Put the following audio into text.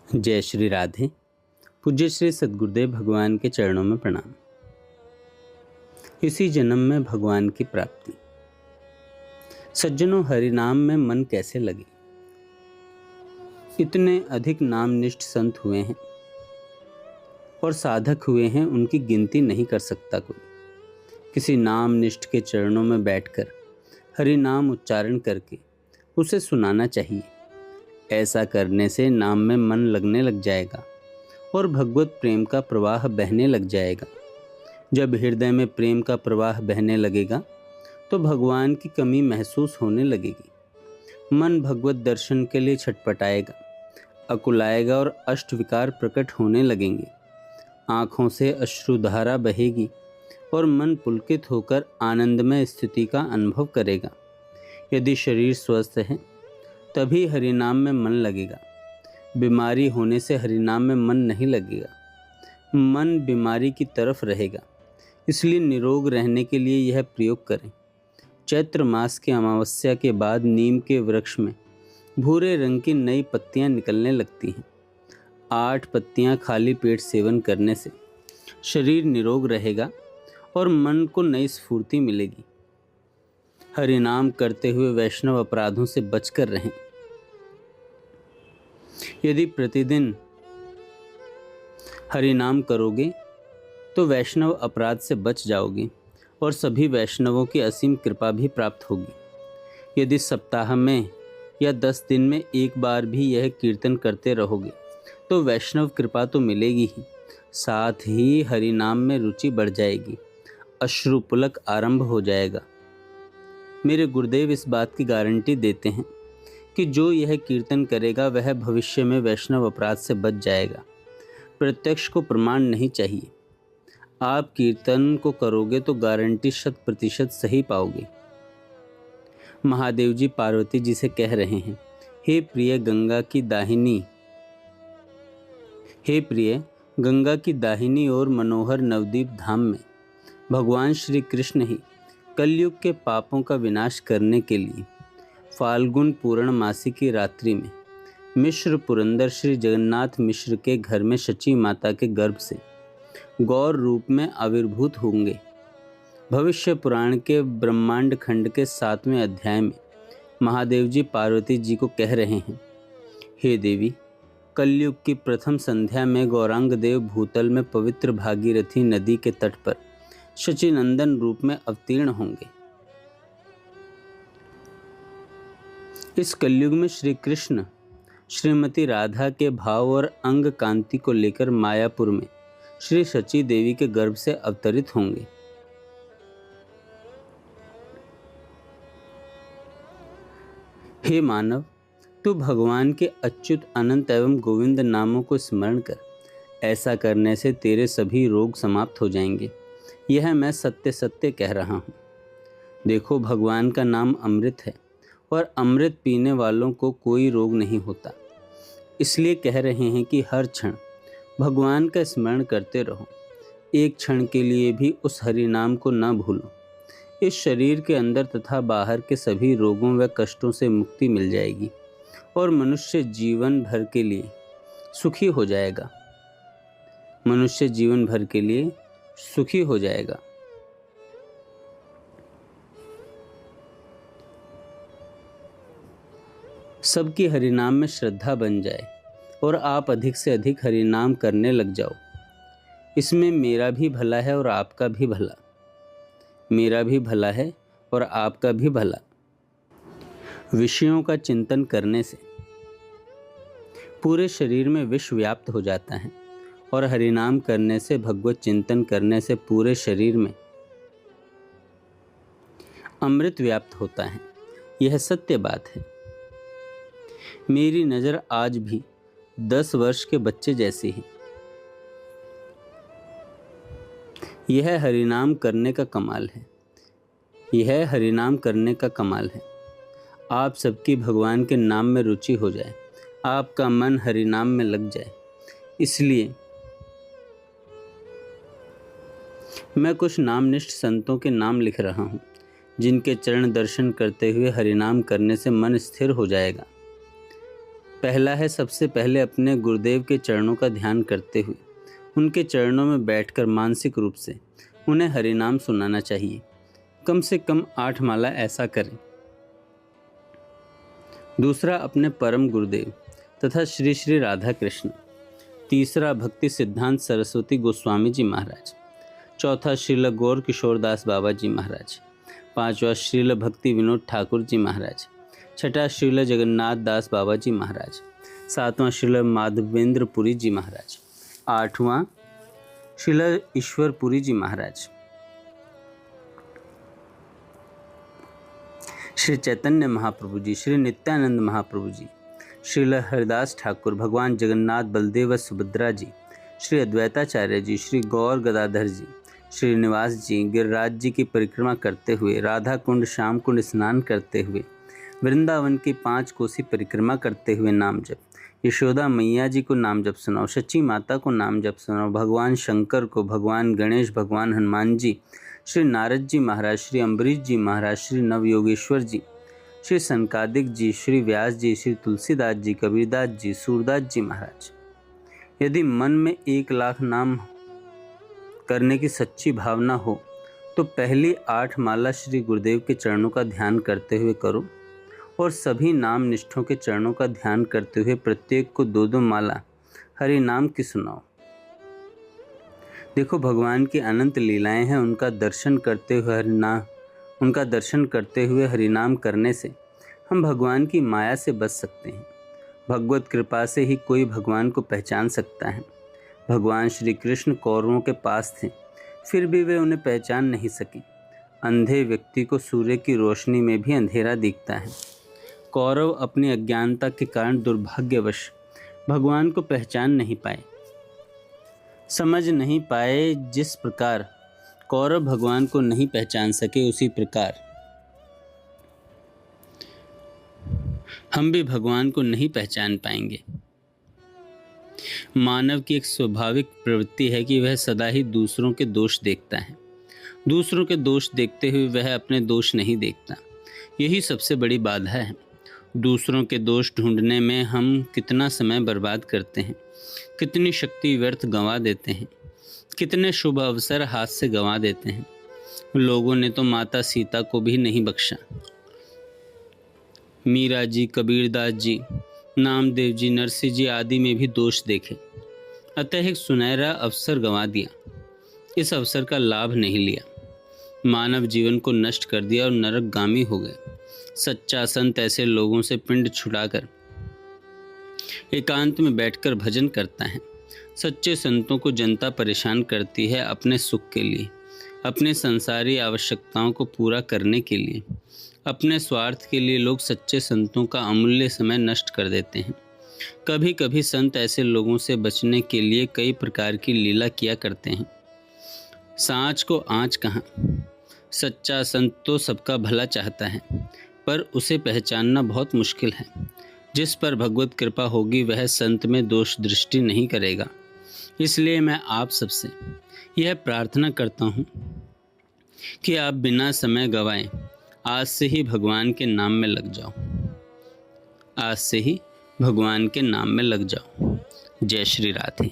जय श्री राधे। पूज्य श्री सद्गुरुदेव भगवान के चरणों में प्रणाम। इसी जन्म में भगवान की प्राप्ति। सज्जनों, हरि नाम में मन कैसे लगे। इतने अधिक नामनिष्ठ संत हुए हैं और साधक हुए हैं, उनकी गिनती नहीं कर सकता कोई। किसी नामनिष्ठ के चरणों में बैठकर हरि नाम उच्चारण करके उसे सुनाना चाहिए। ऐसा करने से नाम में मन लगने लग जाएगा और भगवत प्रेम का प्रवाह बहने लग जाएगा। जब हृदय में प्रेम का प्रवाह बहने लगेगा तो भगवान की कमी महसूस होने लगेगी। मन भगवत दर्शन के लिए छटपटाएगा, अकुलाएगा और अष्टविकार प्रकट होने लगेंगे। आँखों से अश्रुधारा बहेगी और मन पुलकित होकर आनंदमय स्थिति का अनुभव करेगा। यदि शरीर स्वस्थ है तभी हरिनाम में मन लगेगा। बीमारी होने से हरिनाम में मन नहीं लगेगा, मन बीमारी की तरफ रहेगा। इसलिए निरोग रहने के लिए यह प्रयोग करें। चैत्र मास की अमावस्या के बाद नीम के वृक्ष में भूरे रंग की नई पत्तियां निकलने लगती हैं। 8 पत्तियां खाली पेट सेवन करने से शरीर निरोग रहेगा और मन को नई स्फूर्ति मिलेगी। हरिनाम करते हुए वैष्णव अपराधों से बचकर रहें। यदि प्रतिदिन हरिनाम करोगे तो वैष्णव अपराध से बच जाओगे और सभी वैष्णवों की असीम कृपा भी प्राप्त होगी। यदि सप्ताह में या 10 दिन में एक बार भी यह कीर्तन करते रहोगे तो वैष्णव कृपा तो मिलेगी ही, साथ ही हरिनाम में रुचि बढ़ जाएगी, अश्रुपुलक आरंभ हो जाएगा। मेरे गुरुदेव इस बात की गारंटी देते हैं कि जो यह कीर्तन करेगा वह भविष्य में वैष्णव अपराध से बच जाएगा। प्रत्यक्ष को प्रमाण नहीं चाहिए। आप कीर्तन को करोगे तो गारंटी 100% सही पाओगे। महादेव जी पार्वती जी से कह रहे हैं, हे प्रिय गंगा की दाहिनी और मनोहर नवदीप धाम में भगवान श्री कृष्ण ही कलयुग के पापों का विनाश करने के लिए फाल्गुन पूर्णमासी की रात्रि में मिश्र पुरंदर श्री जगन्नाथ मिश्र के घर में शची माता के गर्भ से गौर रूप में आविर्भूत होंगे। भविष्य पुराण के ब्रह्मांड खंड के 7वें अध्याय में महादेव जी पार्वती जी को कह रहे हैं, हे देवी, कलयुग की प्रथम संध्या में गौरांग देव भूतल में पवित्र भागीरथी नदी के तट पर शचीनंदन रूप में अवतीर्ण होंगे। इस कलयुग में श्री कृष्ण श्रीमती राधा के भाव और अंग कांति को लेकर मायापुर में श्री शची देवी के गर्भ से अवतरित होंगे। हे मानव, तू भगवान के अच्युत अनंत एवं गोविंद नामों को स्मरण कर। ऐसा करने से तेरे सभी रोग समाप्त हो जाएंगे। यह मैं सत्य सत्य कह रहा हूँ। देखो, भगवान का नाम अमृत है और अमृत पीने वालों को कोई रोग नहीं होता। इसलिए कह रहे हैं कि हर क्षण भगवान का स्मरण करते रहो। एक क्षण के लिए भी उस हरि नाम को न भूलो। इस शरीर के अंदर तथा बाहर के सभी रोगों व कष्टों से मुक्ति मिल जाएगी और मनुष्य जीवन भर के लिए सुखी हो जाएगा। सबकी हरिनाम में श्रद्धा बन जाए और आप अधिक से अधिक हरिनाम करने लग जाओ। इसमें मेरा भी भला है और आपका भी भला। मेरा भी भला है और आपका भी भला। विषयों का चिंतन करने से पूरे शरीर में विष व्याप्त हो जाता है और हरिनाम करने से, भगवत चिंतन करने से पूरे शरीर में अमृत व्याप्त होता है। यह सत्य बात है। मेरी नज़र आज भी 10 वर्ष के बच्चे जैसी है। यह हरिनाम करने का कमाल है। आप सबकी भगवान के नाम में रुचि हो जाए, आपका मन हरिनाम में लग जाए। इसलिए मैं कुछ नामनिष्ठ संतों के नाम लिख रहा हूँ, जिनके चरण दर्शन करते हुए हरिनाम करने से मन स्थिर हो जाएगा। पहला है, सबसे पहले अपने गुरुदेव के चरणों का ध्यान करते हुए उनके चरणों में बैठकर मानसिक रूप से उन्हें हरिनाम सुनाना चाहिए। कम से कम 8 माला ऐसा करें। दूसरा, अपने परम गुरुदेव तथा श्री श्री राधा कृष्ण। तीसरा, भक्ति सिद्धांत सरस्वती गोस्वामी जी महाराज। चौथा, श्रील गौर किशोरदास बाबा जी महाराज। पांचवा, श्रील भक्ति विनोद ठाकुर जी महाराज। छठा, श्रील जगन्नाथ दास बाबा जी महाराज। सातवां, श्रील माधवेंद्र पुरी जी महाराज। आठवां, श्रील ईश्वरपुरी जी महाराज। श्री चैतन्य महाप्रभु जी, श्री नित्यानंद महाप्रभु जी, श्रील हरिदास ठाकुर, भगवान जगन्नाथ, बलदेव व सुभद्रा जी, श्री अद्वैताचार्य जी, श्री गौर गदाधर जी, श्रीनिवास जी, गिरिराज जी की परिक्रमा करते हुए, राधा कुंड श्याम कुंड स्नान करते हुए, वृंदावन की 5 कोसी परिक्रमा करते हुए नाम जप, यशोदा मैया जी को नाम जप सुनाओ, सच्ची माता को नाम जप सुनाओ, भगवान शंकर को, भगवान गणेश, भगवान हनुमान जी, श्री नारद जी महाराज, श्री अम्बरीश जी महाराज, श्री नवयोगेश्वर जी, श्री सनकादिक जी, श्री व्यास जी, श्री तुलसीदास जी, कबीरदास जी, सूरदास जी महाराज। यदि मन में 1 लाख नाम करने की सच्ची भावना हो तो पहली 8 माला श्री गुरुदेव के चरणों का ध्यान करते हुए करो और सभी नाम निष्ठों के चरणों का ध्यान करते हुए प्रत्येक को 2-2 माला हरि नाम की सुनाओ। देखो, भगवान की अनंत लीलाएं हैं, उनका दर्शन करते हुए हरिनाम करने से हम भगवान की माया से बच सकते हैं। भगवत कृपा से ही कोई भगवान को पहचान सकता है। भगवान श्री कृष्ण कौरवों के पास थे, फिर भी वे उन्हें पहचान नहीं सके। अंधे व्यक्ति को सूर्य की रोशनी में भी अंधेरा दिखता है। कौरव अपनी अज्ञानता के कारण दुर्भाग्यवश भगवान को पहचान नहीं पाए, समझ नहीं पाए। जिस प्रकार कौरव भगवान को नहीं पहचान सके, उसी प्रकार हम भी भगवान को नहीं पहचान पाएंगे। मानव की एक स्वाभाविक प्रवृत्ति है कि वह सदा ही दूसरों के दोष देखता है। दूसरों के दोष देखते हुए वह अपने दोष नहीं देखता। यही सबसे बड़ी बाधा है। दूसरों के दोष ढूंढने में हम कितना समय बर्बाद करते हैं, कितनी शक्ति व्यर्थ गंवा देते हैं, कितने शुभ अवसर हाथ से गंवा देते हैं। लोगों ने तो माता सीता को भी नहीं बख्शा। मीरा जी, कबीरदास जी, नामदेव जी, नरसिंह जी आदि में भी दोष देखे। अतः एक सुनहरा अवसर गंवा दिया, इस अवसर का लाभ नहीं लिया। मानव जीवन को नष्ट कर दिया और नरकगामी हो गए। सच्चा संत ऐसे लोगों से पिंड छुड़ाकर एकांत में बैठकर भजन करता है। सच्चे संतों को जनता परेशान करती है अपने सुख के लिए, अपने संसारी आवश्यकताओं को पूरा करने के लिए। अपने स्वार्थ के लिए लोग सच्चे संतों का अमूल्य समय नष्ट कर देते हैं। कभी कभी संत ऐसे लोगों से बचने के लिए कई प्रकार की लीला किया करते हैं। सांच को आँच कहाँ। सच्चा संत तो सबका भला चाहता है, पर उसे पहचानना बहुत मुश्किल है। जिस पर भगवत कृपा होगी वह संत में दोष दृष्टि नहीं करेगा। इसलिए मैं आप सबसे यह प्रार्थना करता हूँ कि आप बिना समय गवाए आज से ही भगवान के नाम में लग जाओ। आज से ही भगवान के नाम में लग जाओ। जय श्री राधे।